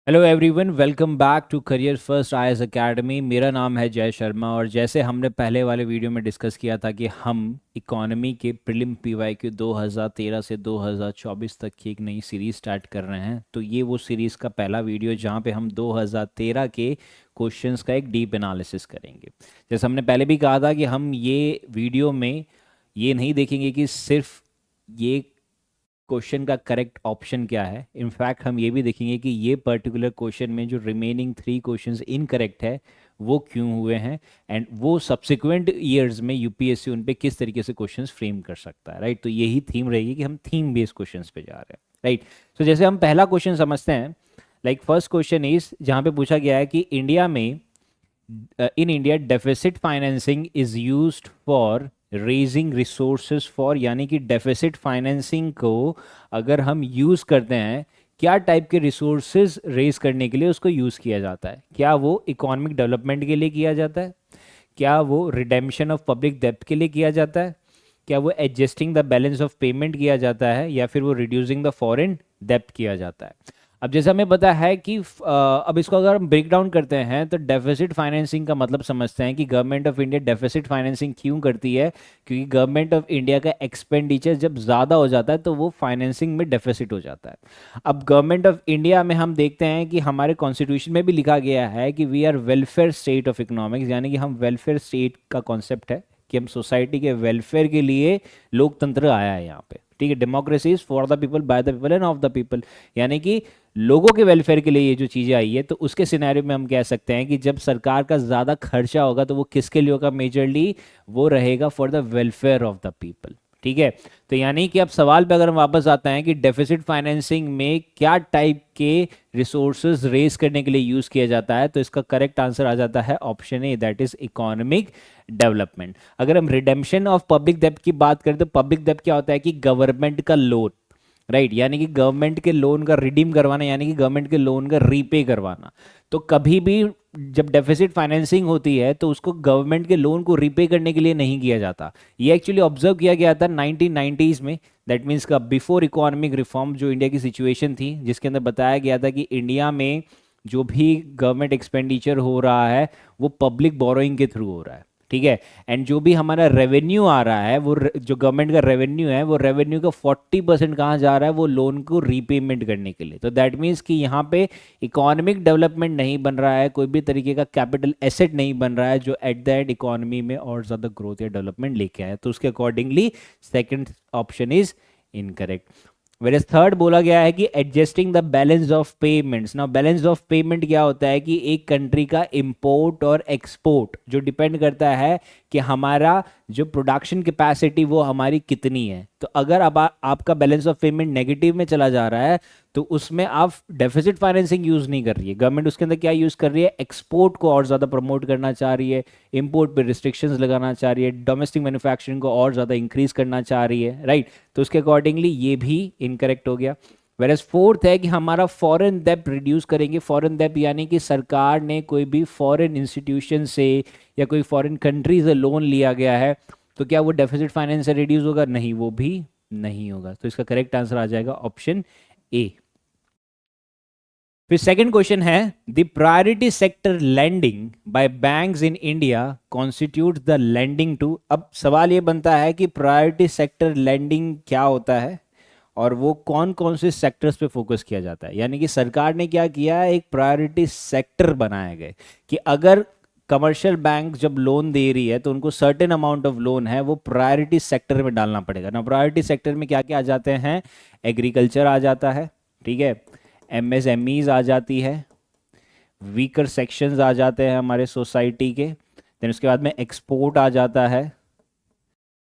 Hello everyone, welcome back to Career First IAS Academy. मेरा नाम है जय शर्मा और जैसे हमने पहले वाले वीडियो में डिस्कस किया था कि हम इकोनॉमी के प्रीलिम पीवाईक्यू 2013 से 2024 तक की एक नई सीरीज़ स्टार्ट कर रहे हैं। तो ये वो सीरीज़ का पहला वीडियो जहाँ पे हम 2013 के क्वेश्चंस का एक डीप एनालिसिस करेंगे। जैसे हमने पहले भी कहा था कि हम ये वीडियो में ये नहीं देखेंगे कि सिर्फ ये क्वेश्चन का करेक्ट ऑप्शन क्या है। इनफैक्ट हम ये भी देखेंगे कि ये पर्टिकुलर क्वेश्चन में जो रिमेनिंग 3 क्वेश्चंस इनकरेक्ट है वो क्यों हुए हैं एंड वो सब्सिक्वेंट ईयर्स में यूपीएससी उन पे किस तरीके से क्वेश्चंस फ्रेम कर सकता है। राइट, तो यही थीम रहेगी कि हम थीम बेस्ड क्वेश्चंस पे जा रहे हैं। राइट, तो जैसे हम पहला क्वेश्चन समझते हैं। फर्स्ट क्वेश्चन इज जहाँ पे पूछा गया है कि इंडिया में in India deficit financing is used for raising resources for, यानी कि डेफिसिट फाइनेंसिंग को अगर हम यूज़ करते हैं क्या टाइप के रिसोर्सेज रेज करने के लिए उसको यूज़ किया जाता है। क्या वो इकोनॉमिक डेवलपमेंट के लिए किया जाता है, क्या वो रिडेम्पशन ऑफ पब्लिक डेब्ट के लिए किया जाता है, क्या वो adjusting the balance of payment किया जाता है, या फिर वो रिड्यूसिंग द फॉरेन डेब्ट किया जाता है। अब जैसे हमें पता है कि अब इसको अगर हम ब्रेक डाउन करते हैं तो डेफिसिट फाइनेंसिंग का मतलब समझते हैं कि government of India deficit financing क्यों करती है। क्योंकि गवर्नमेंट ऑफ इंडिया का एक्सपेंडिचर जब ज़्यादा हो जाता है तो वो फाइनेंसिंग में डेफिसिट हो जाता है। अब गवर्नमेंट ऑफ इंडिया में हम देखते हैं कि हमारे कॉन्स्टिट्यूशन में भी लिखा गया है कि we are welfare state of economics, यानी कि हम वेलफेयर स्टेट का कॉन्सेप्ट है कि हम सोसाइटी के वेलफेयर के लिए लोकतंत्र आया है यहाँ पे। ठीक है, democracy is for the people by the people end of the people, यानी कि लोगों के वेलफेयर के लिए ये जो चीज़ें आई है। तो उसके सिनेरियो में हम कह सकते हैं कि जब सरकार का ज़्यादा खर्चा होगा तो वो किसके लिए होगा, मेजरली वो रहेगा for the welfare of the people. ठीक है, तो यानी कि अब सवाल पे अगर हम वापस आते हैं कि डेफिसिट फाइनेंसिंग में क्या टाइप के रिसोर्सेज रेज करने के लिए यूज़ किया जाता है, तो इसका करेक्ट आंसर आ जाता है option A, that is economic development. अगर हम रिडेम्पशन ऑफ पब्लिक डेब्ट की बात करें तो पब्लिक डेब्ट क्या होता है कि गवर्नमेंट का लोन। राइट, यानी कि गवर्नमेंट के लोन का रिडीम करवाना, यानी कि गवर्नमेंट के लोन का रीपे करवाना। तो कभी भी जब डेफिसिट फाइनेंसिंग होती है तो उसको गवर्नमेंट के लोन को रीपे करने के लिए नहीं किया जाता। ये एक्चुअली ऑब्जर्व किया गया था 1990s में। दैट मीन्स का बिफोर इकोनॉमिक रिफॉर्म जो इंडिया की सिचुएशन थी, जिसके अंदर बताया गया था कि इंडिया में जो भी गवर्नमेंट एक्सपेंडिचर हो रहा है वो पब्लिक बोरोइंग के थ्रू हो रहा है। ठीक है, एंड जो भी हमारा रेवेन्यू आ रहा है वो जो गवर्नमेंट का रेवेन्यू है वो रेवेन्यू का 40% कहाँ जा रहा है, वो लोन को रीपेमेंट करने के लिए। तो दैट मीन्स कि यहाँ पे इकोनॉमिक डेवलपमेंट नहीं बन रहा है, कोई भी तरीके का कैपिटल एसेट नहीं बन रहा है जो एट द एंड इकोनॉमी में और ज़्यादा ग्रोथ या डेवलपमेंट लेके आए। तो उसके accordingly second option is incorrect. Whereas third बोला गया है कि adjusting the balance of payments. Now balance of payment क्या होता है कि एक कंट्री का इंपोर्ट और एक्सपोर्ट जो डिपेंड करता है कि हमारा जो प्रोडक्शन कैपेसिटी वो हमारी कितनी है। तो अगर अब आपका बैलेंस ऑफ पेमेंट नेगेटिव में चला जा रहा है तो उसमें आप डेफिसिट फाइनेंसिंग यूज नहीं कर रही है गवर्नमेंट, उसके अंदर क्या यूज कर रही है, एक्सपोर्ट को और ज्यादा प्रमोट करना चाह रही है, इंपोर्ट पे रिस्ट्रिक्शंस लगाना चाह रही है, डोमेस्टिक मैन्युफैक्चरिंग को और ज्यादा इंक्रीज करना चाह रही है। राइट, तो उसके अकॉर्डिंगली ये भी इनकरेक्ट हो गया। वेरएज फोर्थ है कि हमारा फॉरेन डेब्ट रिड्यूस करेंगे। फॉरेन डेब्ट यानी कि सरकार ने कोई भी फॉरेन इंस्टीट्यूशन से या कोई फॉरेन कंट्री से लोन लिया गया है तो क्या वो डेफिसिट फाइनेंस से रिड्यूस होगा, नहीं, वो भी नहीं होगा। तो इसका करेक्ट आंसर आ जाएगा ऑप्शन ए। फिर सेकंड क्वेश्चन है the priority sector landing by banks in India constitute the landing to. अब सवाल ये बनता है कि प्रायोरिटी सेक्टर लैंडिंग क्या होता है और वो कौन कौन से सेक्टर्स पे फोकस किया जाता है। यानी कि सरकार ने क्या किया है, एक प्रायोरिटी सेक्टर बनाए गए कि अगर कमर्शियल बैंक जब लोन दे रही है तो उनको सर्टेन अमाउंट ऑफ लोन है वो प्रायोरिटी सेक्टर में डालना पड़ेगा ना। प्रायोरिटी सेक्टर में क्या क्या आ जाते हैं, एग्रीकल्चर आ जाता है, ठीक है, एमएसएमईज आ जाती है, वीकर सेक्शंस आ जाते हैं हमारे सोसाइटी के, देन उसके बाद में एक्सपोर्ट आ जाता है,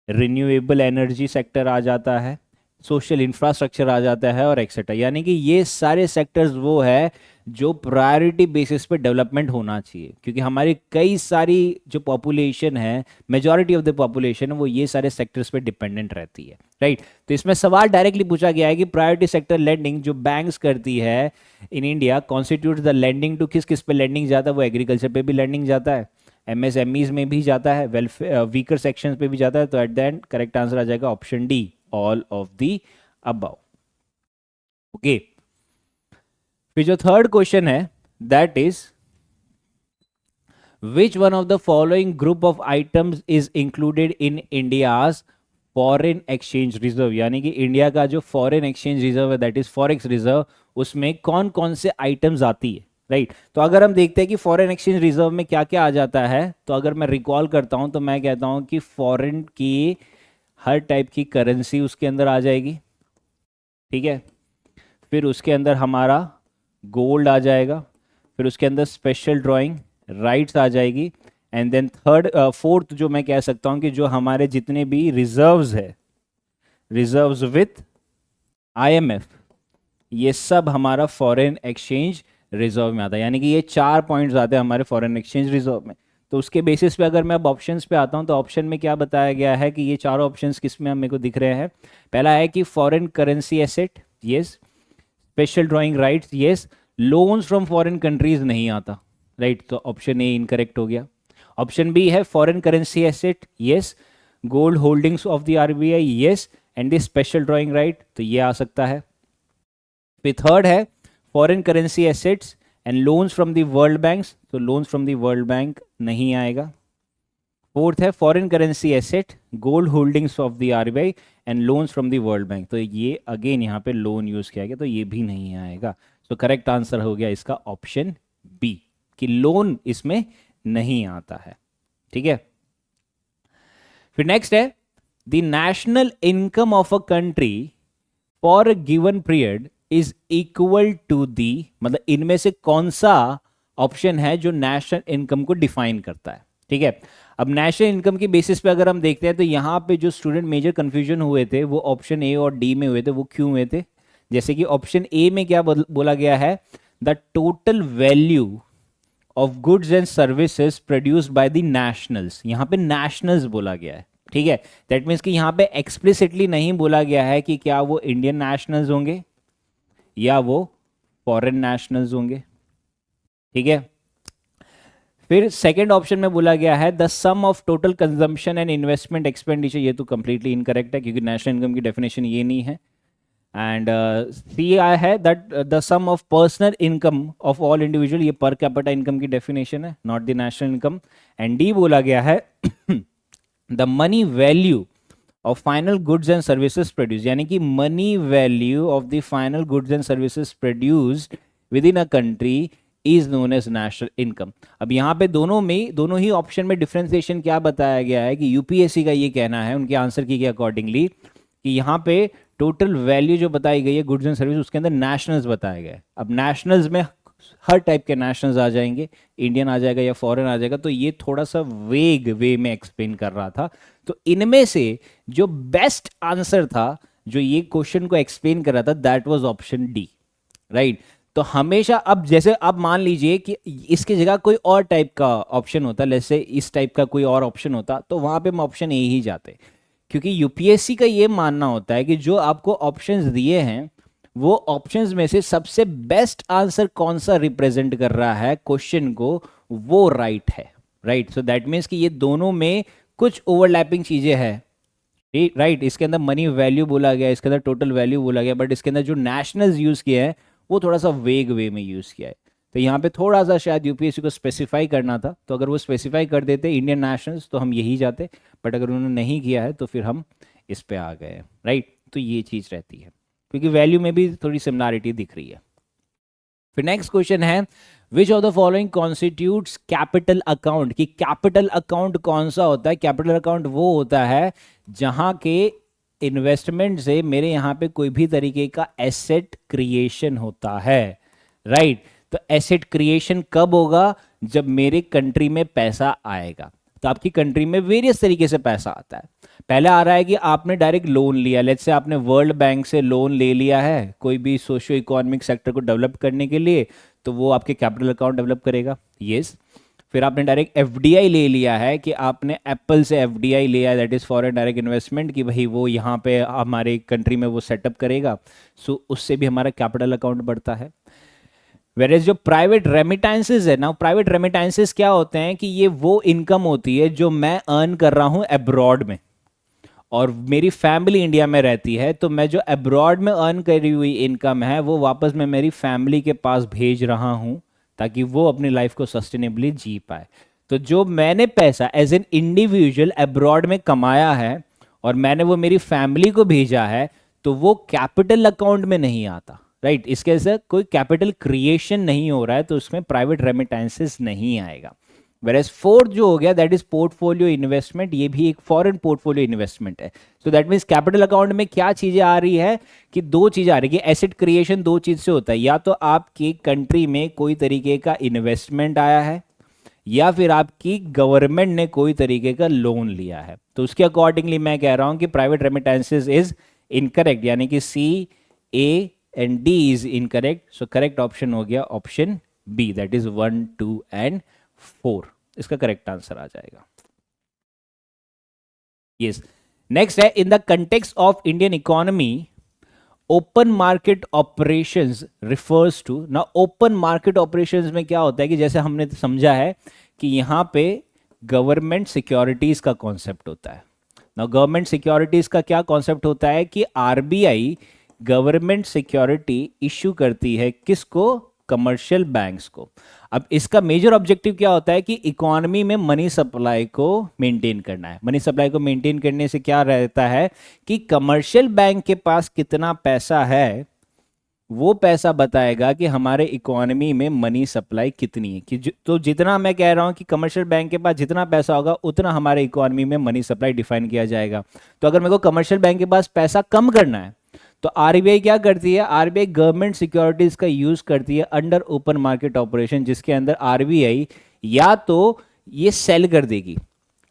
रिन्यूएबल एनर्जी सेक्टर आ जाता है, सोशल इंफ्रास्ट्रक्चर आ जाता है और एक्सेट्रा। यानी कि ये सारे सेक्टर्स वो है जो प्रायोरिटी बेसिस पे डेवलपमेंट होना चाहिए, क्योंकि हमारी कई सारी जो पॉपुलेशन है, मेजॉरिटी ऑफ द पॉपुलेशन है, वो ये सारे सेक्टर्स पे डिपेंडेंट रहती है। राइट, तो इसमें सवाल डायरेक्टली पूछा गया है कि प्रायोरिटी सेक्टर लेंडिंग जो बैंक्स करती है in India constitute the lending to, किस किस पे लेंडिंग जाता है, वो एग्रीकल्चर पे भी लेंडिंग जाता है, एमएसएमईज में भी जाता है, वेलफेयर वीकर सेक्शंस पे भी जाता है। तो at the end correct answer आ जाएगा option D, all of the above. Okay, फिर जो थर्ड क्वेश्चन है that is which one of the following group of items is included in India's foreign exchange reserve, यानी कि India का जो foreign exchange reserve है दैट इज फॉरेक्स रिजर्व, उसमें कौन कौन से आइटम्स आती है, राइट। तो अगर हम देखते हैं कि फॉरेन एक्सचेंज रिजर्व में क्या क्या आ जाता है, तो अगर मैं रिकॉल करता हूं तो मैं कहता हूं कि फॉरेन की हर टाइप की करेंसी उसके अंदर आ जाएगी, ठीक है। फिर उसके अंदर हमारा गोल्ड आ जाएगा, फिर उसके अंदर स्पेशल ड्राइंग राइट्स आ जाएगी, एंड देन थर्ड फोर्थ जो मैं कह सकता हूं कि जो हमारे जितने भी रिजर्व्स है, रिजर्व्स विथ आईएमएफ, ये सब हमारा फॉरेन एक्सचेंज रिजर्व में आता है। यानी कि ये 4 पॉइंट्स आते हैं हमारे फॉरेन एक्सचेंज रिजर्व में। तो उसके बेसिस पे अगर मैं अब ऑप्शंस पे आता हूं तो ऑप्शन में क्या बताया गया है कि ये चारों ऑप्शंस किस में मेरे को दिख रहे हैं। पहला है कि foreign currency asset, yes. Special drawing rights, yes. Loans from foreign countries नहीं आता, राइट, तो ऑप्शन ए इनकरेक्ट हो गया। ऑप्शन बी है foreign currency asset, yes. Gold holdings of the RBI, yes, and the special drawing right, तो ये आ सकता है। फिर थर्ड है foreign currency assets and loans from the world banks, तो loans from the world bank नहीं आएगा। फोर्थ है foreign currency asset, gold holdings of the RBI and loans from the world bank, तो ये अगेन यहाँ पे loan use किया गया, तो ये भी नहीं आएगा। तो करेक्ट आंसर हो गया इसका ऑप्शन बी, कि लोन इसमें नहीं आता है, ठीक है। फिर नेक्स्ट है the national income of a country for a given period is equal to the, मतलब इनमें से कौन सा ऑप्शन है जो नेशनल इनकम को डिफाइन करता है, ठीक है। अब नेशनल इनकम की बेसिस पे अगर हम देखते हैं तो यहाँ पे जो स्टूडेंट मेजर कंफ्यूजन हुए थे वो ऑप्शन ए और डी में हुए थे। वो क्यों हुए थे? जैसे कि ऑप्शन ए में क्या बोला गया है, the total value of goods and services produced by the nationals, यहाँ पे नेशनल्स बोला गया है, ठीक है। दैट मीन्स कि यहाँ पे एक्सप्लिसिटली नहीं बोला गया है कि क्या वो इंडियन नेशनल्स होंगे या वो फॉरेन नेशनल्स होंगे, ठीक है। फिर सेकंड ऑप्शन में बोला गया है the sum of total consumption and investment expenditure, ये तो कंप्लीटली इनकरेक्ट है क्योंकि नेशनल इनकम की डेफिनेशन ये नहीं है। एंड सी आई है that the sum of personal income of all individual, ये पर कैपिटा इनकम की डेफिनेशन है, not the national income. And D बोला गया है the money value of final goods and services produce, यानी कि money value of the final goods and services produced within a country is known as national income. अब यहाँ पे दोनों ही option में डिफ्रेंसिएशन क्या बताया गया है कि यूपीएससी का ये कहना है उनके आंसर की के अकॉर्डिंगली कि यहाँ पे टोटल वैल्यू जो बताई गई है गुड्स एंड सर्विस उसके अंदर नेशनल्स बताए गए। अब नेशनल्स में हर टाइप के नेशनल्स आ जाएंगे, इंडियन आ जाएगा या फॉरेन आ जाएगा, तो ये थोड़ा सा वेग वे में एक्सप्लेन कर रहा था। तो इनमें से जो बेस्ट आंसर था जो ये क्वेश्चन को एक्सप्लेन कर रहा था that was option D, right. तो हमेशा अब जैसे अब मान लीजिए कि इसकी जगह कोई और टाइप का ऑप्शन होता, जैसे इस टाइप का कोई और ऑप्शन होता, तो वहां पे हम ऑप्शन ए ही जाते, क्योंकि यूपीएससी का ये मानना होता है कि जो आपको ऑप्शंस दिए हैं वो ऑप्शंस में से सबसे बेस्ट आंसर कौन सा रिप्रेजेंट कर रहा है क्वेश्चन को, वो राइट है, राइट। सो दैट मीन्स कि ये दोनों में कुछ ओवरलैपिंग चीजें हैं, राइट। इसके अंदर मनी वैल्यू बोला गया, इसके अंदर टोटल वैल्यू बोला गया, बट इसके अंदर जो नेशनल्स यूज किए हैं वो थोड़ा सा वेग वे में यूज किया है। तो यहाँ पे थोड़ा सा शायद यूपीएससी को स्पेसिफाई करना था, तो अगर वो स्पेसिफाई कर देते इंडियन नेशनल्स तो हम यही जाते, बट अगर उन्होंने नहीं किया है तो फिर हम इस पे आ गए, राइट। तो ये चीज़ रहती है क्योंकि वैल्यू में भी थोड़ी सिमिलैरिटी दिख रही है। फिर नेक्स्ट क्वेश्चन है which of the following constitutes capital account, कि कैपिटल अकाउंट कौन सा होता है। कैपिटल अकाउंट वो होता है जहां के इन्वेस्टमेंट से मेरे यहाँ पे कोई भी तरीके का एसेट क्रिएशन होता है, राइट। तो एसेट क्रिएशन कब होगा, जब मेरे कंट्री में पैसा आएगा। तो आपकी कंट्री में वेरियस तरीके से पैसा आता है। पहले आ रहा है कि आपने डायरेक्ट लोन लिया, लेट्स से आपने वर्ल्ड बैंक से लोन ले लिया है कोई भी सोशियो इकोनॉमिक सेक्टर को डेवलप करने के लिए, तो वो आपके कैपिटल अकाउंट डेवलप करेगा, यस। फिर आपने डायरेक्ट एफडीआई ले लिया है कि आपने एप्पल से एफडीआई लिया है, that is foreign direct investment, कि भाई वो यहाँ पे हमारे कंट्री में वो सेटअप करेगा, सो उससे भी हमारा कैपिटल अकाउंट बढ़ता है। वेरेज जो प्राइवेट रेमिटेंसेस है ना, प्राइवेट रेमिटेंसेस क्या होते हैं कि ये वो इनकम होती है जो मैं अर्न कर रहा हूँ अब्रॉड में, और मेरी फैमिली इंडिया में रहती है, तो मैं जो अब्रॉड में अर्न करी हुई इनकम है वो वापस मैं मेरी फैमिली के पास भेज रहा हूँ ताकि वो अपनी लाइफ को सस्टेनेबली जी पाए। तो जो मैंने पैसा एज एन इंडिविजुअल अब्रॉड में कमाया है और मैंने वो मेरी फैमिली को भेजा है, तो वो कैपिटल अकाउंट में नहीं आता, राइट। इसके से कोई कैपिटल क्रिएशन नहीं हो रहा है, तो उसमें प्राइवेट रेमिटेंसेस नहीं आएगा। वेरएज फोर्थ जो हो गया दैट इज पोर्टफोलियो इन्वेस्टमेंट, ये भी एक फॉरेन पोर्टफोलियो इन्वेस्टमेंट है। So that means capital account में क्या चीजें आ रही है कि दो चीजें आ रही है। एसेट क्रिएशन दो चीज से होता है, या तो आपकी कंट्री में कोई तरीके का इन्वेस्टमेंट आया है या फिर आपकी गवर्नमेंट ने कोई तरीके का लोन लिया है। तो उसके अकॉर्डिंगली मैं कह रहा हूं कि प्राइवेट रेमिटेंसेस इज इनकरेक्ट, यानी कि C, A and D is incorrect. So correct option हो गया option B, that is 1, 2 and 4, इसका करेक्ट आंसर आ जाएगा। यस, नेक्स्ट है in the context of Indian economy open market operations refers to. ना open market operations में क्या होता है कि जैसे हमने समझा है कि यहां पे गवर्नमेंट सिक्योरिटीज का कॉन्सेप्ट होता है। ना गवर्नमेंट सिक्योरिटीज का क्या कॉन्सेप्ट होता है कि आरबीआई गवर्नमेंट सिक्योरिटी इश्यू करती है किसको? कमर्शियल बैंक्स को। अब इसका मेजर ऑब्जेक्टिव क्या होता है कि इकोनॉमी में मनी सप्लाई को मेंटेन करना है। मनी सप्लाई को मेंटेन करने से क्या रहता है कि कमर्शियल बैंक के पास कितना पैसा है वो पैसा बताएगा कि हमारे इकोनॉमी में मनी सप्लाई कितनी है। कि तो जितना मैं कह रहा हूं कि कमर्शियल बैंक के पास जितना पैसा होगा उतना हमारे इकोनॉमी में मनी सप्लाई डिफाइन किया जाएगा। तो अगर मेरे को कमर्शियल बैंक के पास पैसा कम करना है तो आरबीआई क्या करती है? आरबीआई गवर्नमेंट सिक्योरिटीज का यूज करती है अंडर ओपन मार्केट ऑपरेशन, जिसके अंदर आरबीआई या तो ये सेल कर देगी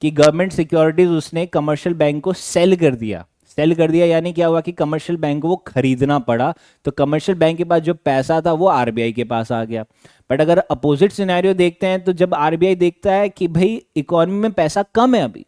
कि गवर्नमेंट सिक्योरिटीज उसने कमर्शियल बैंक को सेल कर दिया। सेल कर दिया यानी क्या हुआ कि कमर्शियल बैंक को वो खरीदना पड़ा, तो कमर्शियल बैंक के पास जो पैसा था वो आरबीआई के पास आ गया। बट अगर अपोजिट सिनेरियो देखते हैं तो जब आरबीआई देखता है कि भाई इकोनॉमी में पैसा कम है अभी,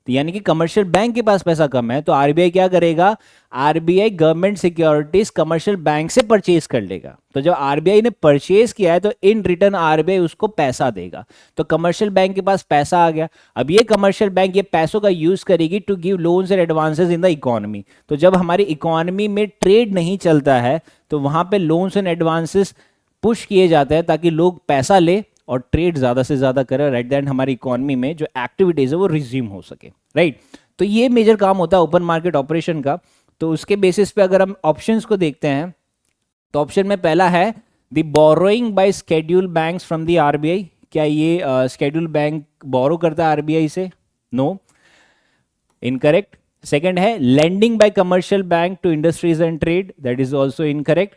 तो यानी कि कमर्शियल बैंक के पास पैसा कम है, तो आरबीआई क्या करेगा? RBI government securities commercial bank से परचेज कर लेगा। तो जब आरबीआई ने परचेज किया है तो इन रिटर्न आरबीआई उसको पैसा देगा। तो कमर्शियल बैंक के पास पैसा आ गया। अब ये कमर्शियल बैंक ये पैसों का यूज करेगी to give loans and advances in the economy. तो जब हमारी इकोनॉमी में ट्रेड नहीं चलता है तो वहां पे लोन्स एंड एडवांसेस पुश किए जाते हैं ताकि लोग पैसा ले और ट्रेड ज्यादा से ज्यादा करें, राइट, दैन हमारी इकोनॉमी में जो एक्टिविटीज है वो रिज्यूम हो सके, राइट। तो ये मेजर काम होता है ओपन मार्केट ऑपरेशन का। तो उसके बेसिस पे अगर हम ऑप्शंस को देखते हैं तो ऑप्शन में पहला है the borrowing by scheduled banks from the RBI. क्या ये स्केड्यूल बैंक बोरो करता है आरबीआई से? No, incorrect. सेकंड है lending by commercial bank to industries and trade, that is also incorrect.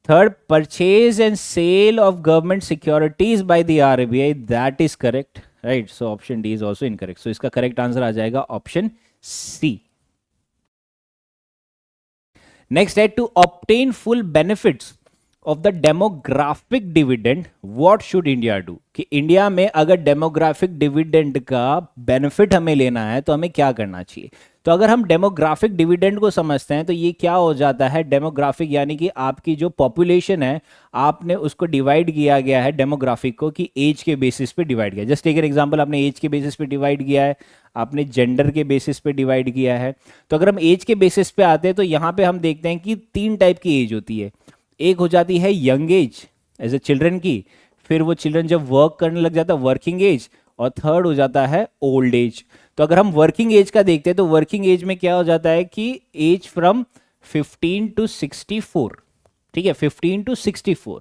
Third, purchase and sale of government securities by the RBI, that is correct, right? So option D is also incorrect. So इसका correct answer आ जाएगा option C. Next है to obtain full benefits of the demographic dividend, what should India do? कि India में अगर demographic dividend का benefit हमें लेना है तो हमें क्या करना चाहिए? तो अगर हम डेमोग्राफिक डिविडेंड को समझते हैं तो ये क्या हो जाता है? डेमोग्राफिक यानी कि आपकी जो पॉपुलेशन है आपने उसको डिवाइड किया गया है, डेमोग्राफिक को, कि एज के बेसिस पे डिवाइड किया। जस्ट टेक एन एग्जांपल, आपने एज के बेसिस पे डिवाइड किया है, आपने जेंडर के बेसिस पे डिवाइड किया है। तो अगर हम एज के बेसिस पे आते हैं तो यहाँ पे हम देखते हैं कि 3 टाइप की एज होती है। एक हो जाती है young age as a children की, फिर वो चिल्ड्रन जब वर्क करने लग जाता है वर्किंग एज, और थर्ड हो जाता है ओल्ड एज। तो अगर हम वर्किंग एज का देखते हैं तो वर्किंग एज में क्या हो जाता है कि एज फ्रॉम 15 टू 64, ठीक है, 15 टू 64।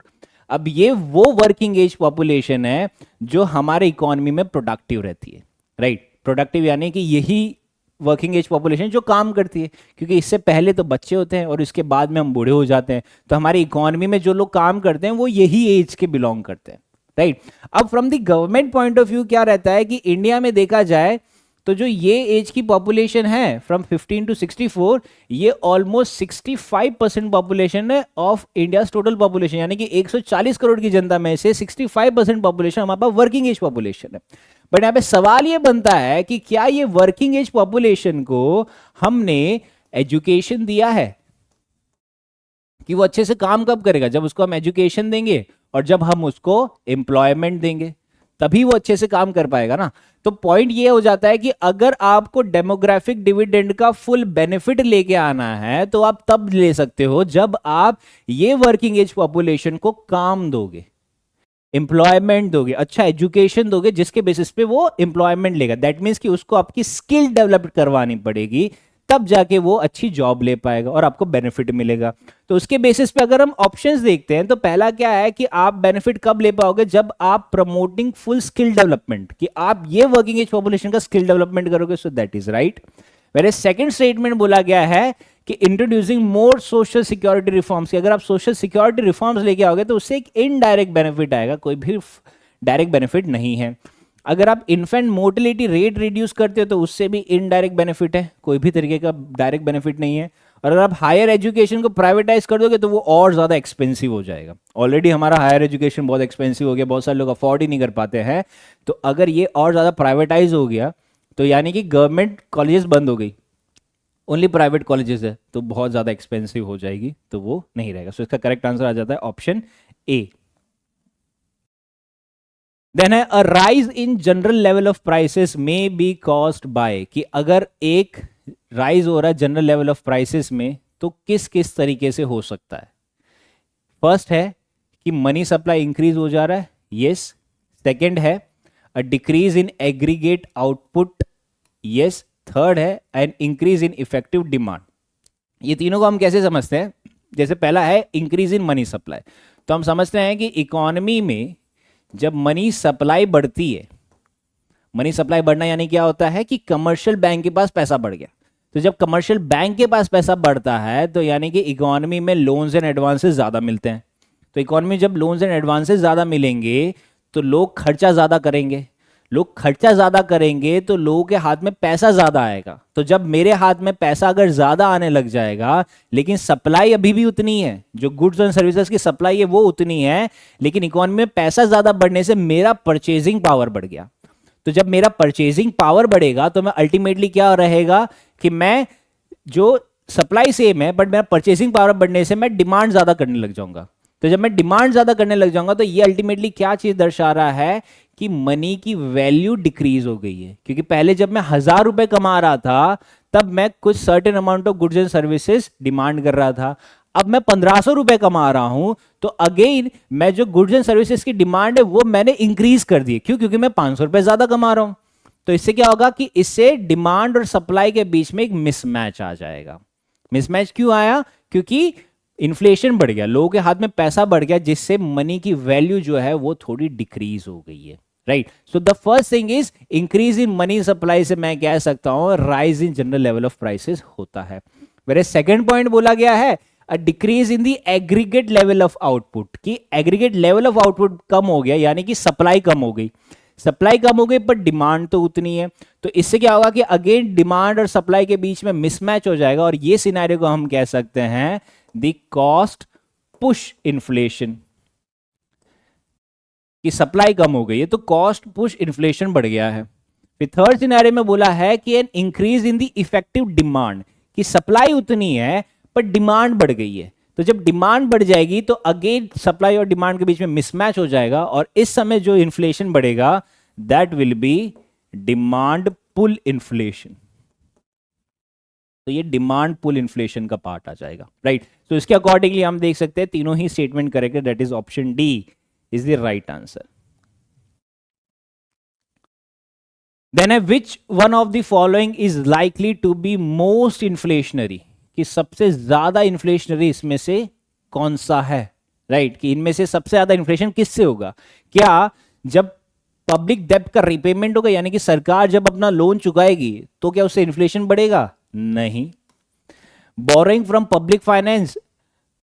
अब ये वो वर्किंग एज पॉपुलेशन है जो हमारे इकोनॉमी में प्रोडक्टिव रहती है, राइट। प्रोडक्टिव यानी कि यही वर्किंग एज पॉपुलेशन जो काम करती है, क्योंकि इससे पहले तो बच्चे होते हैं और इसके बाद में हम बूढ़े हो जाते हैं। तो हमारी इकोनॉमी में जो लोग काम करते हैं वो यही एज के बिलोंग करते हैं, राइट। अब from the government point of view क्या रहता है कि इंडिया में देखा जाए तो जो ये एज की पॉपुलेशन है फ्रॉम 15 टू 64, ये ऑलमोस्ट 65% पॉपुलेशन है ऑफ इंडिया टोटल पॉपुलेशन, यानी कि 140 करोड़ की जनता में से 65% पॉपुलेशन हमारे पास वर्किंग एज पॉपुलेशन है। बट यहाँ पे सवाल ये बनता है कि क्या ये वर्किंग एज पॉपुलेशन को हमने एजुकेशन दिया है कि वो अच्छे से काम कब करेगा? जब उसको हम एजुकेशन देंगे और जब हम उसको एम्प्लॉयमेंट देंगे, तभी वो अच्छे से काम कर पाएगा ना। तो पॉइंट ये हो जाता है कि अगर आपको डेमोग्राफिक डिविडेंड का फुल बेनिफिट लेके आना है तो आप तब ले सकते हो जब आप ये वर्किंग एज पॉपुलेशन को काम दोगे, एम्प्लॉयमेंट दोगे, अच्छा एजुकेशन दोगे, जिसके बेसिस पे वो एम्प्लॉयमेंट लेगा। दैट मीन्स कि उसको आपकी स्किल डेवलप करवानी पड़ेगी, तब जाके वो अच्छी जॉब ले पाएगा और आपको बेनिफिट मिलेगा। तो उसके बेसिस पे अगर हम ऑप्शंस देखते हैं तो पहला क्या है कि आप बेनिफिट कब ले पाओगे, जब आप प्रमोटिंग फुल स्किल डेवलपमेंट, कि आप ये वर्किंग एज पॉपुलेशन का स्किल डेवलपमेंट करोगे, सो दैट इज राइट। मेरे सेकंड स्टेटमेंट बोला गया है कि introducing more social security reforms, कि अगर आप सोशल सिक्योरिटी रिफॉर्म्स लेके आओगे तो उससे एक इनडायरेक्ट बेनिफिट आएगा, कोई भी डायरेक्ट बेनिफिट नहीं है। अगर आप इन्फेंट मोर्टेलिटी रेट रिड्यूस करते हो तो उससे भी इनडायरेक्ट बेनिफिट है, कोई भी तरीके का डायरेक्ट बेनिफिट नहीं है। और अगर आप हायर एजुकेशन को प्राइवेटाइज कर दोगे तो वो और ज़्यादा एक्सपेंसिव हो जाएगा। ऑलरेडी हमारा हायर एजुकेशन बहुत एक्सपेंसिव हो गया, बहुत सारे लोग अफोर्ड ही नहीं कर पाते हैं। तो अगर ये और ज़्यादा प्राइवेटाइज हो गया तो यानी कि गवर्नमेंट कॉलेजेस बंद हो गई, ओनली प्राइवेट कॉलेजेस है, तो बहुत ज़्यादा एक्सपेंसिव हो जाएगी, तो वो नहीं रहेगा। सो इसका करेक्ट आंसर आ जाता है ऑप्शन ए। देन है a rise in general level of prices may be caused by, कि अगर एक राइज हो रहा है जनरल लेवल ऑफ प्राइसेस में तो किस किस तरीके से हो सकता है। फर्स्ट है कि मनी सप्लाई इंक्रीज हो जा रहा है, यस। सेकंड है a decrease in aggregate output, yes. Third है an increase in effective demand. ये तीनों को हम कैसे समझते हैं, जैसे पहला है इंक्रीज इन मनी सप्लाई, तो हम समझते हैं कि इकोनॉमी में जब मनी सप्लाई बढ़ती है, मनी सप्लाई बढ़ना यानी क्या होता है कि कमर्शियल बैंक के पास पैसा बढ़ गया। तो जब कमर्शियल बैंक के पास पैसा बढ़ता है तो यानी कि इकोनॉमी में लोन्स एंड एडवांसेस ज़्यादा मिलते हैं। तो इकोनॉमी में जब लोन्स एंड एडवांसेस ज़्यादा मिलेंगे तो लोग खर्चा ज़्यादा करेंगे, लोग खर्चा ज़्यादा करेंगे तो लोगों के हाथ में पैसा ज़्यादा आएगा। तो जब मेरे हाथ में पैसा अगर ज़्यादा आने लग जाएगा लेकिन सप्लाई अभी भी उतनी है, जो गुड्स एंड सर्विसेज की सप्लाई है वो उतनी है, लेकिन इकोनॉमी में पैसा ज़्यादा बढ़ने से मेरा परचेजिंग पावर बढ़ गया। तो जब मेरा परचेजिंग पावर बढ़ेगा तो मैं अल्टीमेटली क्या रहेगा कि मैं जो सप्लाई सेम है बट मेरा परचेजिंग पावर बढ़ने से मैं डिमांड ज़्यादा करने लग जाऊंगा। तो जब मैं डिमांड ज़्यादा करने लग जाऊंगा तो ये अल्टीमेटली क्या चीज़ दर्शा रहा है कि मनी की वैल्यू डिक्रीज हो गई है। क्योंकि पहले जब मैं 1000 रुपए कमा रहा था तब मैं कुछ certain amount of goods and services demand कर रहा था, अब मैं 1500 रुपए कमा रहा हूं तो अगेन मैं जो गुड्स एंड सर्विसेज की डिमांड है वो मैंने इंक्रीज कर दी। क्यों? क्योंकि मैं 500 रुपए ज्यादा कमा रहा हूं। तो इससे क्या होगा कि इससे डिमांड और सप्लाई के बीच में एक मिसमैच आ जाएगा। मिसमैच क्यों आया? क्योंकि इन्फ्लेशन बढ़ गया, लोगों के हाथ में पैसा बढ़ गया, जिससे मनी की वैल्यू जो है वो थोड़ी डिक्रीज हो गई है। Right, so the first thing is increase in money supply से मैं कह सकता हूं rise in general level of prices होता है। मेरे सेकंड पॉइंट बोला गया है a decrease in the aggregate level of output, कि एग्रीगेट लेवल ऑफ आउटपुट कम हो गया, यानी कि सप्लाई कम हो गई। सप्लाई कम हो गई पर डिमांड तो उतनी है। तो इससे क्या होगा कि अगेन डिमांड और सप्लाई के बीच में मिसमैच हो जाएगा, और ये सिनेरियो को हम कह सकते हैं द कॉस्ट पुश इन्फ्लेशन, कि सप्लाई कम हो गई है तो कॉस्ट पुश इन्फ्लेशन बढ़ गया है। फिर थर्ड सिनेरियो में बोला है कि N increase in the effective demand, कि सप्लाई उतनी है पर डिमांड बढ़ गई है। तो जब डिमांड बढ़ जाएगी तो अगेन सप्लाई और डिमांड के बीच में मिसमैच हो जाएगा, और इस समय जो इन्फ्लेशन बढ़ेगा that will be demand pull inflation. तो ये डिमांड पुल इन्फ्लेशन का पार्ट आ जाएगा। राइट, तो इसके अकॉर्डिंगली हम देख सकते हैं तीनों ही स्टेटमेंट करेक्ट है, that is option D is the right answer. Then है which one of the following is likely to be most inflationary, कि सबसे ज्यादा इन्फ्लेशनरी इसमें से कौन सा है। राइट, कि इनमें से सबसे ज्यादा इन्फ्लेशन किससे होगा? क्या जब पब्लिक डेब्ट का रिपेमेंट होगा, यानी कि सरकार जब अपना लोन चुकाएगी तो क्या उससे इन्फ्लेशन बढ़ेगा? नहीं। Borrowing from public finance,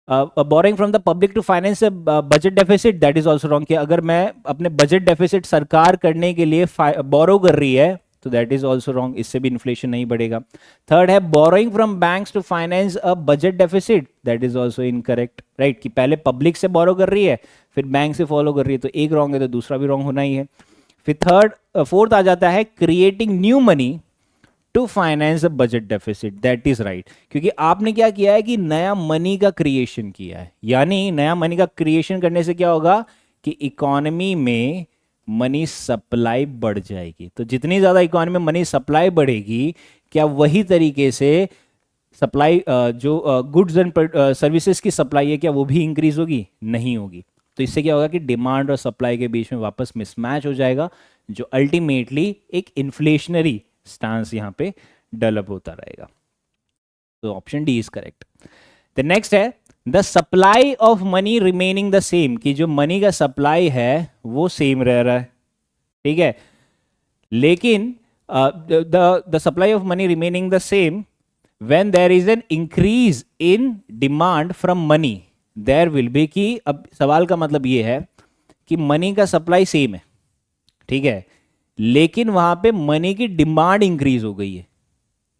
borrowing from the public to finance budget deficit, that is also wrong, कि अगर मैं अपने बजट डेफिसिट सरकार करने के लिए बोरो कर रही है तो दैट इज ऑल्सो रॉन्ग, इससे भी इन्फ्लेशन नहीं बढ़ेगा। थर्ड है borrowing from banks to finance a budget deficit, that is also incorrect. Right, कि पहले पब्लिक से बोरो कर रही है फिर बैंक से फॉलो कर रही है, तो एक रॉन्ग है तो दूसरा भी रॉन्ग होना ही है। फिर फोर्थ आ जाता है creating new money to finance a budget deficit, that is right, क्योंकि आपने क्या किया है कि नया मनी का क्रिएशन किया है। यानी नया मनी का क्रिएशन करने से क्या होगा कि इकोनॉमी में मनी सप्लाई बढ़ जाएगी। तो जितनी ज़्यादा इकोनॉमी में मनी सप्लाई बढ़ेगी, क्या वही तरीके से सप्लाई जो गुड्स एंड सर्विसेज की सप्लाई है क्या वो भी इंक्रीज होगी? नहीं होगी। तो इससे क्या होगा कि डिमांड और सप्लाई के बीच में वापस मिसमैच हो जाएगा, जो अल्टीमेटली एक इन्फ्लेशनरी स्टांस यहाँ पे डेवलप होता रहेगा। तो option D is correct. The next है the supply of money remaining the same, कि जो मनी का सप्लाई है वो सेम रह रहा है, ठीक है, लेकिन the supply of money remaining the same when there is an increase in demand from money there will be, कि अब सवाल का मतलब ये है कि मनी का सप्लाई सेम है, ठीक है, लेकिन वहां पे मनी की डिमांड इंक्रीज हो गई है।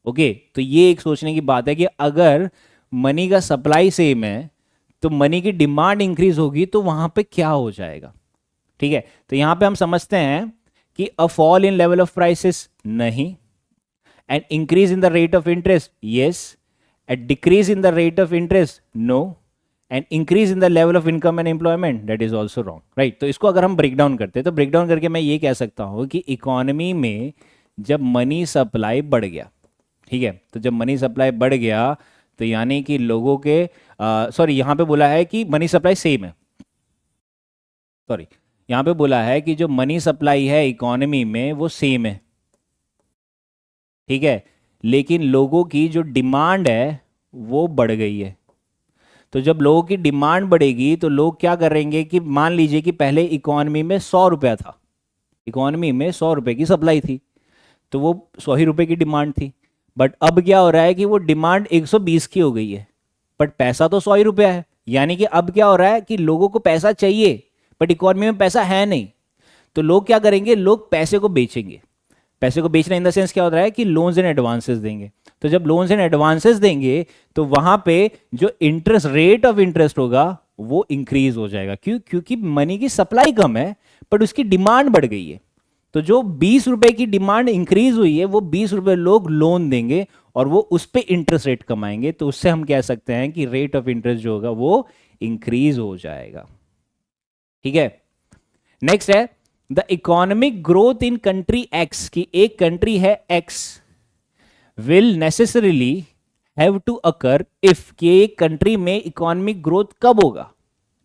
ओके, तो ये एक सोचने की बात है कि अगर मनी का सप्लाई सेम है तो मनी की डिमांड इंक्रीज होगी तो वहां पे क्या हो जाएगा, ठीक है। तो यहां पे हम समझते हैं कि a fall in level of prices नहीं, an increase in the rate of interest, yes, a decrease in the rate of interest, no, an increase in the level of income and employment, that is also wrong, right। तो इसको अगर हम break down करते हैं तो break down करके मैं ये कह सकता हूँ कि इकोनॉमी में जब मनी सप्लाई बढ़ गया, ठीक है, तो जब मनी सप्लाई बढ़ गया तो यानी कि लोगों के सॉरी यहाँ पे बोला है कि मनी सप्लाई सेम है, सॉरी यहाँ पे बोला है कि जो मनी सप्लाई है इकोनॉमी में वो सेम है, ठीक है, लेकिन लोगों की जो डिमांड है वो बढ़ गई है। तो जब लोगों की डिमांड बढ़ेगी तो लोग क्या करेंगे कि मान लीजिए कि पहले इकोनॉमी में 100 रुपया था, इकोनॉमी में 100 रुपए की सप्लाई थी, तो वो 100 ही रुपए की डिमांड थी। बट अब क्या हो रहा है कि वो डिमांड 120 की हो गई है, बट पैसा तो 100 ही रुपया है। यानी कि अब क्या हो रहा है कि लोगों को पैसा चाहिए बट इकोनॉमी में पैसा है नहीं, तो लोग क्या करेंगे, लोग पैसे को बेचेंगे। पैसे को बेचना इन द सेंस क्या होता है कि लोन्स एंड एडवांसेस देंगे। तो जब लोन्स एंड एडवांसेस देंगे तो वहां पे जो इंटरेस्ट रेट ऑफ इंटरेस्ट होगा वो इंक्रीज हो जाएगा। क्यों? क्योंकि मनी की सप्लाई कम है बट उसकी डिमांड बढ़ गई है। तो जो 20 रुपए की डिमांड इंक्रीज हुई है वो 20 रुपए लोग लोन देंगे और वो उस पर इंटरेस्ट रेट कमाएंगे। तो उससे हम कह सकते हैं कि रेट ऑफ इंटरेस्ट जो होगा वो इंक्रीज हो जाएगा, ठीक है। नेक्स्ट है the economic growth in country X, की एक कंट्री है X, will necessarily have to occur if, कि एक कंट्री में इकोनॉमिक ग्रोथ कब होगा,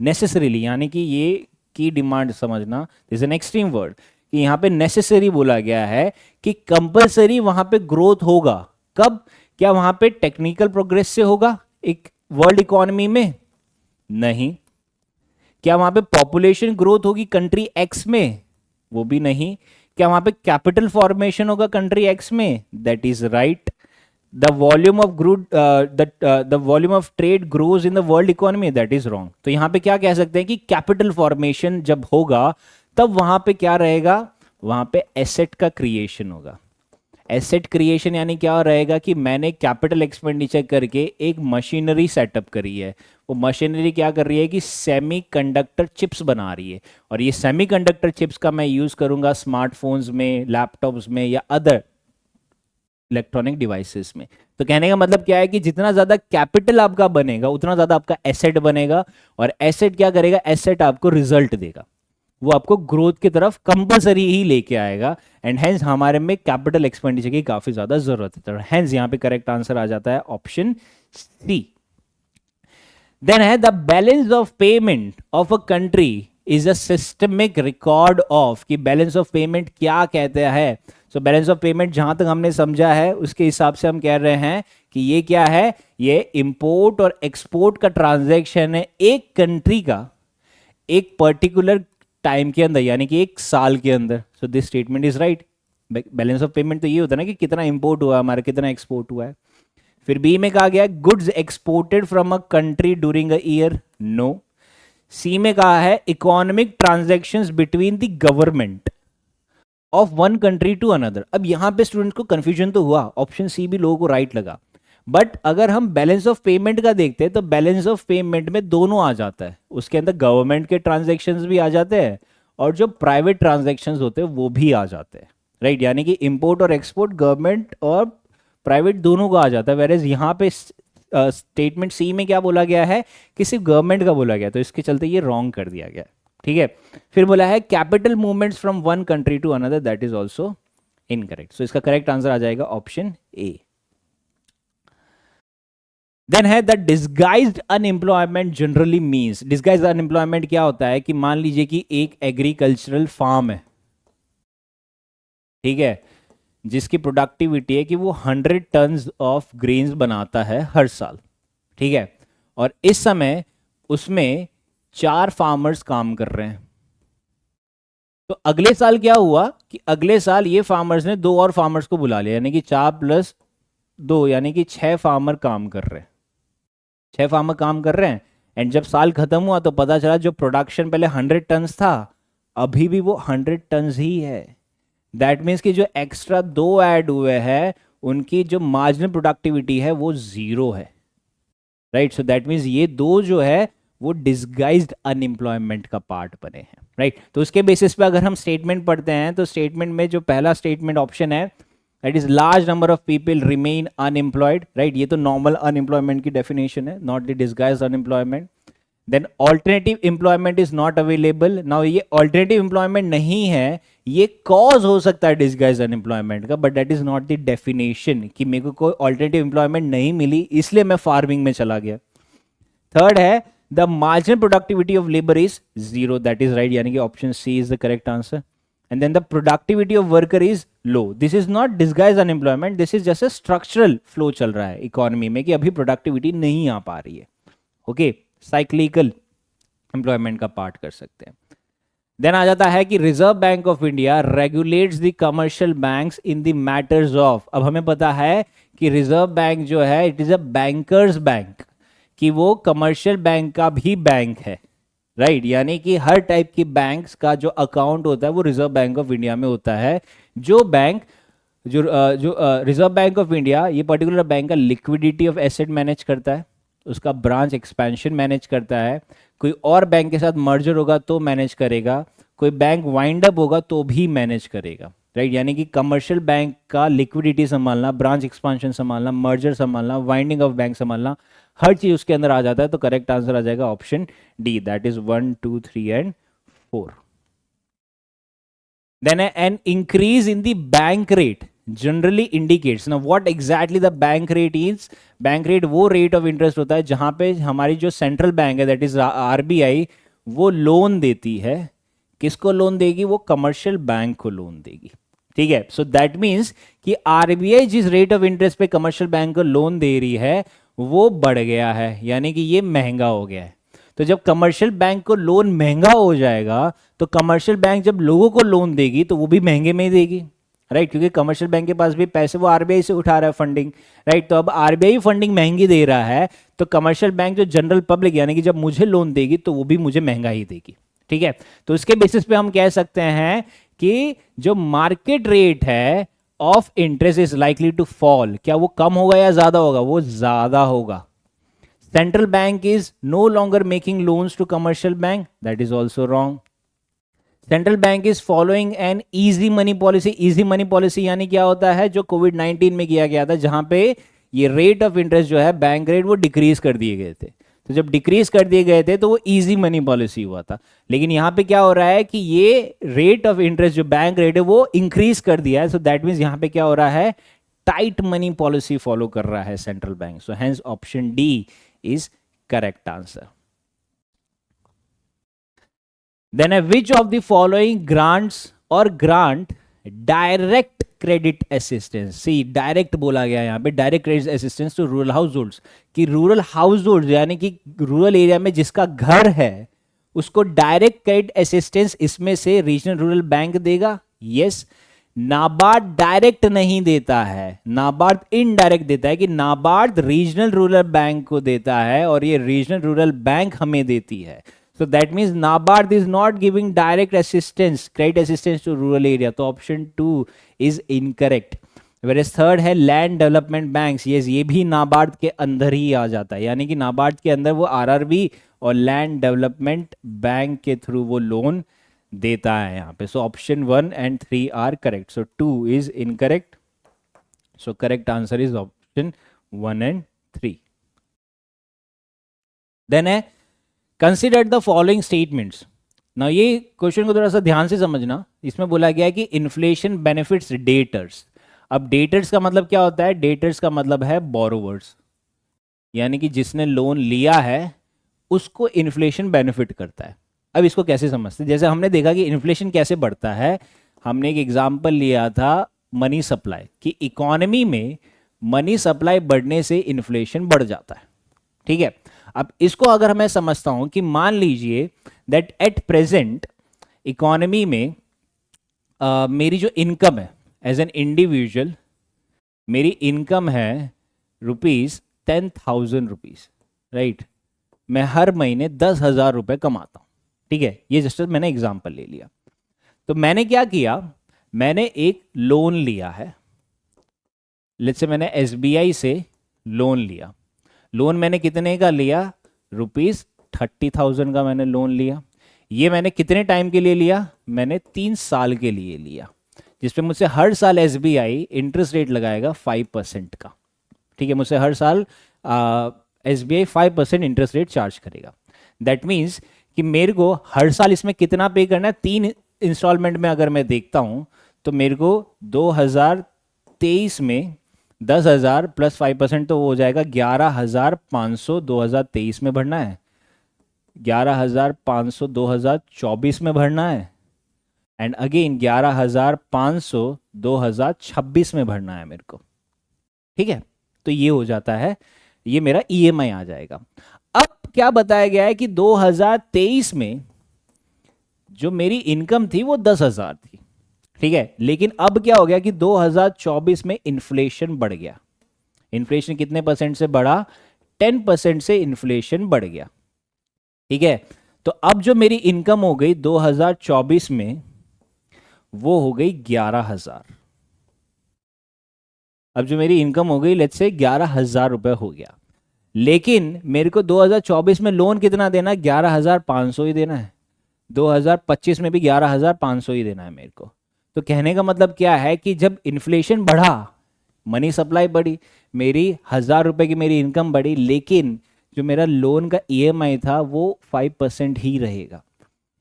नेसेसरीली, यानी कि ये की डिमांड समझना, दिस एन एक्सट्रीम वर्ड, कि यहां पे नेसेसरी बोला गया है कि कंपलसरी वहां पे ग्रोथ होगा। कब? क्या वहां पे टेक्निकल प्रोग्रेस से होगा एक वर्ल्ड इकोनॉमी में? नहीं। क्या वहां पे पॉपुलेशन ग्रोथ होगी कंट्री एक्स में? वो भी नहीं। क्या वहां पे कैपिटल फॉर्मेशन होगा कंट्री एक्स में? That is right. The volume of grew the volume of trade grows in the world economy, that is wrong. तो यहां पे क्या कह सकते हैं कि कैपिटल फॉर्मेशन जब होगा तब वहां पे क्या रहेगा, वहां पे एसेट का क्रिएशन होगा। एसेट क्रिएशन यानी क्या रहेगा कि मैंने कैपिटल एक्सपेंडिचर करके एक मशीनरी सेटअप करी है, वो मशीनरी क्या कर रही है कि सेमीकंडक्टर चिप्स बना रही है, और ये सेमीकंडक्टर चिप्स का मैं यूज करूंगा स्मार्टफोन्स में, लैपटॉप्स में या अदर इलेक्ट्रॉनिक डिवाइसेस में। तो कहने का मतलब क्या है कि जितना ज्यादा कैपिटल आपका बनेगा उतना ज्यादा आपका एसेट बनेगा, और एसेट क्या करेगा, एसेट आपको रिजल्ट देगा, वो आपको ग्रोथ की तरफ कंपलसरी ही लेके आएगा। एंड हेंस हमारे में कैपिटल एक्सपेंडिचर की काफी ज्यादा जरूरत है। तो हेंस यहां पे करेक्ट आंसर आ जाता है ऑप्शन सी। देन है the balance of payment of a country is a systemic record of, कि बैलेंस ऑफ पेमेंट क्या कहते हैं। सो बैलेंस ऑफ पेमेंट जहां तक हमने समझा है उसके हिसाब से हम कह रहे हैं कि ये क्या है, ये इंपोर्ट और एक्सपोर्ट का ट्रांजैक्शन है एक कंट्री का एक पर्टिकुलर टाइम के अंदर, यानी कि एक साल के अंदर। So this statement is right. Balance of payment तो ये होता है ना कि कितना इंपोर्ट हुआ हमारा, कितना एक्सपोर्ट हुआ है। फिर बी में कहा गया goods exported from a country during a year, no. C में कहा है economic transactions between the government of one country to another. अब यहां पे स्टूडेंट को कंफ्यूजन तो हुआ, ऑप्शन सी भी लोगों को राइट लगा, बट अगर हम बैलेंस ऑफ पेमेंट का देखते हैं तो बैलेंस ऑफ पेमेंट में दोनों आ जाता है, उसके अंदर गवर्नमेंट के ट्रांजैक्शंस भी आ जाते हैं और जो प्राइवेट ट्रांजैक्शंस होते हैं वो भी आ जाते हैं, राइट। यानी कि इंपोर्ट और एक्सपोर्ट गवर्नमेंट और प्राइवेट दोनों का आ जाता है। वेरेज यहाँ पे स्टेटमेंट सी में क्या बोला गया है कि सिर्फ गवर्नमेंट का बोला गया, तो इसके चलते ये रॉन्ग कर दिया गया। ठीक है। फिर बोला है capital movements from one country to another, that is also incorrect. So इसका करेक्ट आंसर आ जाएगा ऑप्शन ए। देन है the disguised unemployment generally means. Disguised unemployment क्या होता है कि मान लीजिए कि एक एग्रीकल्चरल फार्म है, ठीक है, जिसकी प्रोडक्टिविटी है कि वो 100 टन्स ऑफ ग्रेन्स बनाता है हर साल, ठीक है, और इस समय उसमें 4 फार्मर्स काम कर रहे हैं। तो अगले साल क्या हुआ कि अगले साल ये फार्मर्स ने 2 और फार्मर्स को बुला लिया, यानी कि 4 + 2 यानी कि 6 फार्मर काम कर रहे हैं। 6 फार्मर काम कर रहे हैं, एंड जब साल खत्म हुआ तो पता चला जो प्रोडक्शन पहले 100 टन्स था अभी भी वो 100 टन्स ही है। दैट मीन्स कि जो एक्स्ट्रा 2 ऐड हुए हैं उनकी जो मार्जिनल प्रोडक्टिविटी है वो 0 है, राइट। सो दैट मीन्स ये दो जो है वो डिस्गाइज्ड अनएम्प्लॉयमेंट का पार्ट बने हैं, राइट। तो उसके बेसिस पे अगर हम स्टेटमेंट पढ़ते हैं तो स्टेटमेंट में जो पहला स्टेटमेंट ऑप्शन है that is large number of people remain unemployed, right. ये तो नॉर्मल अनएम्प्लॉयमेंट की डेफिनेशन है, not the disguised unemployment. Then alternative employment is not available. Now ये ऑल्टरनेटिव एम्प्लॉयमेंट नहीं है, ये कॉज हो सकता है डिस्गाइज अनएम्प्लॉयमेंट का, but that is not the definition कि मेरे को कोई ऑल्टरनेटिव एम्प्लॉयमेंट नहीं मिली इसलिए मैं फार्मिंग में चला गया। थर्ड है the marginal productivity of labour is 0, that is right, यानी कि option C is the correct answer. And then the productivity of worker is low, this is not disguise unemployment, this is just a structural flow चल रहा है economy में कि अभी productivity नहीं आ पा रही है, ओके, साइक्लिकल एम्प्लॉयमेंट का पार्ट कर सकते हैं। देन आ जाता है कि reserve bank of India regulates the commercial banks in the matters of. अब हमें पता है कि रिजर्व बैंक जो है it is a bankers bank, कि वो कमर्शियल बैंक का भी बैंक है, राइट। यानी कि हर टाइप की बैंक्स का जो अकाउंट होता है वो रिजर्व बैंक ऑफ इंडिया में होता है। जो बैंक जो रिजर्व बैंक ऑफ इंडिया ये पर्टिकुलर बैंक का लिक्विडिटी ऑफ एसेट मैनेज करता है, उसका ब्रांच एक्सपेंशन मैनेज करता है, कोई और बैंक के साथ मर्जर होगा तो मैनेज करेगा, कोई बैंक वाइंड अप होगा तो भी मैनेज करेगा, राइट। यानी कि कमर्शियल बैंक का लिक्विडिटी संभालना, ब्रांच एक्सपेंशन संभालना, मर्जर संभालना, वाइंडिंग ऑफ बैंक संभालना, हर चीज उसके अंदर आ जाता है। तो करेक्ट आंसर आ जाएगा option D, that is 1, 2, 3 and 4। Then an increase in the bank rate generally indicates. ना what exactly the bank rate is? Bank rate वो रेट ऑफ इंटरेस्ट होता है जहां पे हमारी जो सेंट्रल बैंक है दैट इज आरबीआई वो लोन देती है। किसको लोन देगी? वो कमर्शियल बैंक को लोन देगी, ठीक है। सो दैट मीन्स कि आरबीआई जिस रेट ऑफ इंटरेस्ट पे कमर्शियल बैंक को लोन दे रही है वो बढ़ गया है, यानी कि ये महंगा हो गया है। तो जब कमर्शियल बैंक को लोन महंगा हो जाएगा तो कमर्शियल बैंक जब लोगों को लोन देगी तो वो भी महंगे में ही देगी, राइट, क्योंकि कमर्शियल बैंक के पास भी पैसे वो आरबीआई से उठा रहा है फंडिंग, राइट। तो अब आरबीआई फंडिंग महंगी दे रहा है तो कमर्शियल बैंक जो जनरल पब्लिक यानी कि जब मुझे लोन देगी तो वो भी मुझे महंगा ही देगी, ठीक है। तो इसके बेसिस पे हम कह सकते हैं कि जो मार्केट रेट है of interest is likely to fall. क्या वो कम होगा या ज्यादा होगा? वो ज्यादा होगा। Central bank is no longer making loans to commercial bank, that is also wrong. Central bank is following an easy money policy. Easy money policy यानी क्या होता है? जो कोविड-19 में किया गया था जहां पे ये रेट ऑफ इंटरेस्ट जो है बैंक रेट वो डिक्रीज कर दिए गए थे। तो जब डिक्रीज कर दिए गए थे तो वो इजी मनी पॉलिसी हुआ था। लेकिन यहां पे क्या हो रहा है कि ये रेट ऑफ इंटरेस्ट जो बैंक रेट है वो इंक्रीज कर दिया है। सो दैट मीन्स यहां पे क्या हो रहा है? टाइट मनी पॉलिसी फॉलो कर रहा है central bank. So hence option D is correct answer. Then which of the following grants or grant direct credit assistance? C direct बोला गया यहाँ पे, direct credit assistance to rural households, कि rural household यानी कि rural area में जिसका घर है उसको डायरेक्ट क्रेडिट असिस्टेंस इसमें से रीजनल रूरल बैंक देगा। यस, नाबार्ड डायरेक्ट नहीं देता है, नाबार्ड इनडायरेक्ट देता है, कि नाबार्ड रीजनल रूरल बैंक को देता है और ये रीजनल रूरल बैंक हमें देती है। So that means NABARD is not giving direct assistance, credit assistance to rural area. तो option 2 is incorrect. Whereas third है land development banks. Yes, ये भी NABARD के अंदर ही आ जाता है, यानी कि NABARD के अंदर वो RRB और land development bank के थ्रू वो लोन देता है यहाँ पे। So option 1 and 3 are correct. So 2 is incorrect. So correct answer is option 1 and 3. Then है consider the following statements. ना ये क्वेश्चन को थोड़ा सा ध्यान से समझना, इसमें बोला गया है कि इन्फ्लेशन बेनिफिट्स डेटर्स। अब डेटर्स का मतलब क्या होता है? डेटर्स का मतलब है बोरोवर्स, यानी कि जिसने लोन लिया है उसको इन्फ्लेशन बेनिफिट करता है। अब इसको कैसे समझते हैं? जैसे हमने देखा कि इन्फ्लेशन कैसे बढ़ता है, हमने एक एग्जाम्पल लिया था मनी सप्लाई, कि इकोनॉमी में मनी सप्लाई बढ़ने से इन्फ्लेशन बढ़ जाता है। ठीक है, अब इसको अगर मैं समझता हूं कि मान लीजिए दैट एट प्रेजेंट इकोनॉमी में मेरी जो इनकम है एज एन इंडिविजुअल, मेरी इनकम है ₹10,000, राइट। मैं हर महीने 10,000 रुपए कमाता हूं। ठीक है, ये जस्ट मैंने एग्जाम्पल ले लिया। तो मैंने क्या किया, मैंने एक लोन लिया है, लेट्स से मैंने एसबीआई से लोन लिया। लोन मैंने कितने का लिया? ₹30,000 का मैंने लोन लिया। ये मैंने कितने टाइम के लिए लिया? मैंने 3 साल के लिए लिया, जिसपे मुझसे हर साल एसबीआई इंटरेस्ट रेट लगाएगा 5% का। ठीक है, मुझसे हर साल एसबीआई 5% इंटरेस्ट रेट चार्ज करेगा। दैट मीन्स कि मेरे को हर साल इसमें कितना पे करना है? 3 इंस्टॉलमेंट में अगर मैं देखता हूं तो मेरे को 2023 में 10,000 प्लस 5% तो वो हो जाएगा 11,500 2023 में भरना है, 11,500 2024 में भरना है, एंड अगेन 11,500 2026 में भरना है मेरे को। ठीक है, तो ये हो जाता है, ये मेरा ईएमआई आ जाएगा। अब क्या बताया गया है कि 2023 में जो मेरी इनकम थी वो 10,000 थी। ठीक है, लेकिन अब क्या हो गया कि 2024 में इन्फ्लेशन बढ़ गया। इन्फ्लेशन कितने परसेंट से बढ़ा? 10% से इन्फ्लेशन बढ़ गया। ठीक है, तो अब जो मेरी इनकम हो गई 2024 में वो हो गई 11,000। अब जो मेरी इनकम हो गई लेट्स से 11,000 रुपए हो गया, लेकिन मेरे को 2024 में लोन कितना देना है? 11,500 ही देना है। 2025 में भी 11,500 ही देना है मेरे को। तो कहने का मतलब क्या है कि जब इन्फ्लेशन बढ़ा, मनी सप्लाई बढ़ी, मेरी 1,000 रुपए की मेरी इनकम बढ़ी, लेकिन जो मेरा लोन का ईएमआई था वो 5% ही रहेगा।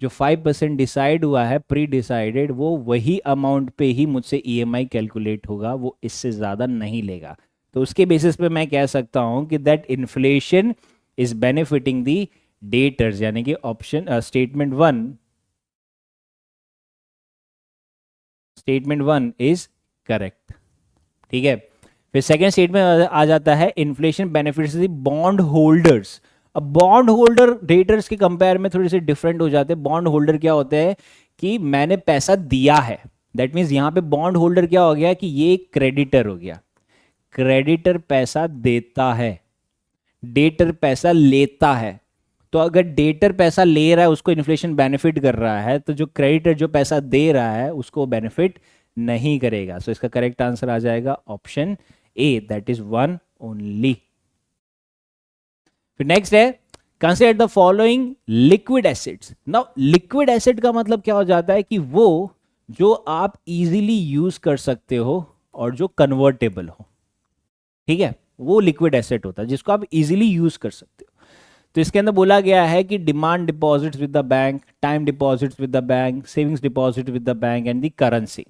जो 5% डिसाइड हुआ है, प्री डिसाइडेड, वो वही अमाउंट पे ही मुझसे ईएमआई कैलकुलेट होगा, वो इससे ज़्यादा नहीं लेगा। तो उसके बेसिस पे मैं कह सकता हूं कि that inflation is benefiting the debtors, यानी कि option statement one is correct. ठीक है, फिर सेकेंड स्टेटमेंट आ जाता है इन्फ्लेशन बेनिफिट्स दी बॉन्ड होल्डर्स। अब बॉन्ड होल्डर डेटर्स के कंपेयर में थोड़े से डिफरेंट हो जाते हैं। बॉन्ड होल्डर क्या होते हैं कि मैंने पैसा दिया है, दैट मीन्स यहां पे बॉन्ड होल्डर क्या हो गया कि ये क्रेडिटर हो गया। क्रेडिटर पैसा देता है, डेटर पैसा लेता है। तो अगर डेटर पैसा ले रहा है उसको इन्फ्लेशन बेनिफिट कर रहा है, तो जो क्रेडिटर जो पैसा दे रहा है उसको बेनिफिट नहीं करेगा। सो इसका करेक्ट आंसर आ जाएगा option A, that is one only. फिर नेक्स्ट है consider the following liquid acids. Now liquid acid का मतलब क्या हो जाता है कि वो जो आप इजीली यूज कर सकते हो और जो कन्वर्टेबल हो। ठीक है, वो लिक्विड एसेट होता है जिसको आप इजीली यूज कर सकते हो। तो इसके अंदर बोला गया है कि demand deposits with the bank, time deposits with the bank, savings deposit with the bank and the currency.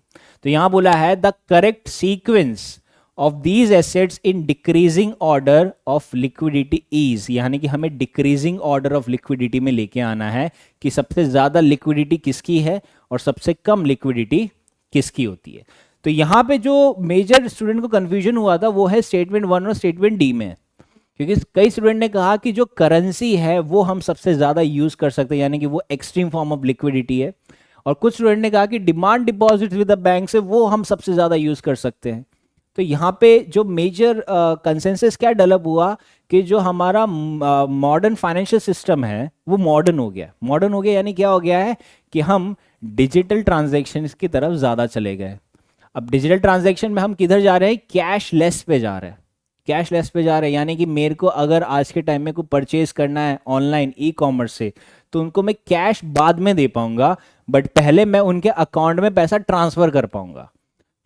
तो यहां बोला है the correct sequence of these assets in decreasing order of liquidity is, यानी कि हमें डिक्रीजिंग ऑर्डर ऑफ लिक्विडिटी में लेके आना है कि सबसे ज्यादा लिक्विडिटी किसकी है और सबसे कम लिक्विडिटी किसकी होती है। तो यहां पे जो मेजर स्टूडेंट को कंफ्यूजन हुआ था वो है स्टेटमेंट वन और स्टेटमेंट डी में, क्योंकि कई स्टूडेंट ने कहा कि जो करेंसी है वो हम सबसे ज्यादा यूज कर सकते हैं, यानी कि वो एक्सट्रीम फॉर्म ऑफ लिक्विडिटी है, और कुछ स्टूडेंट ने कहा कि demand deposit with the bank से वो हम सबसे ज्यादा यूज कर सकते हैं। तो यहाँ पे जो मेजर कंसेंसस क्या डेवलप हुआ कि जो हमारा मॉडर्न फाइनेंशियल सिस्टम है वो मॉडर्न हो गया। मॉडर्न हो गया यानी क्या हो गया है कि हम डिजिटल ट्रांजैक्शन की तरफ ज़्यादा चले गए। अब डिजिटल ट्रांजैक्शन में हम किधर जा रहे हैं? कैशलेस पे जा रहे हैं। कैशलेस पे जा रहे हैं यानी कि मेरे को अगर आज के टाइम में कोई परचेज करना है ऑनलाइन ई कॉमर्स से, तो उनको मैं कैश बाद में दे पाऊंगा, बट पहले मैं उनके अकाउंट में पैसा ट्रांसफर कर पाऊंगा।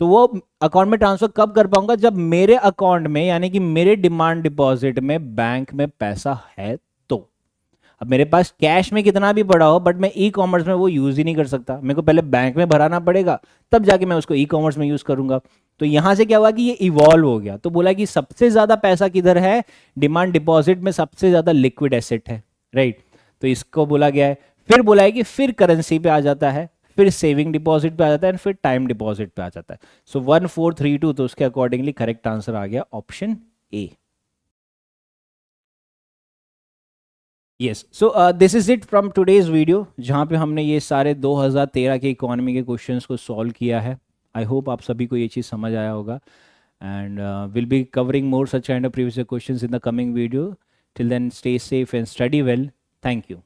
तो वो अकाउंट में ट्रांसफर कब कर पाऊंगा? जब मेरे अकाउंट में यानी कि मेरे डिमांड डिपॉजिट में बैंक में पैसा है तो। अब मेरे पास कैश में कितना भी पड़ा हो बट मैं ई कॉमर्स में वो यूज़ ही नहीं कर सकता, मेरे को पहले बैंक में भराना पड़ेगा, तब जाके मैं उसको ई कॉमर्स में यूज़ करूंगा। तो यहाँ से क्या हुआ कि ये इवॉल्व हो गया, तो बोला कि सबसे ज़्यादा पैसा किधर है, डिमांड डिपॉजिट में सबसे ज़्यादा लिक्विड एसेट है, राइट। तो इसको बोला गया है। फिर बोला है कि फिर करेंसी पे आ जाता है, फिर सेविंग डिपॉजिट पे आ जाता है, फिर टाइम डिपॉजिट पे आ जाता है। सो 1432, तो उसके अकॉर्डिंगली करेक्ट आंसर आ गया option A. Yes, so this is it from today's video, जहाँ पे हमने ये सारे 2013 के इकोनॉमी के क्वेश्चंस को सॉल्व किया है। आई होप आप सभी को ये चीज़ समझ आया होगा, and will be covering more such kind of previous questions in the coming video. Till then, stay safe and study well. Thank you.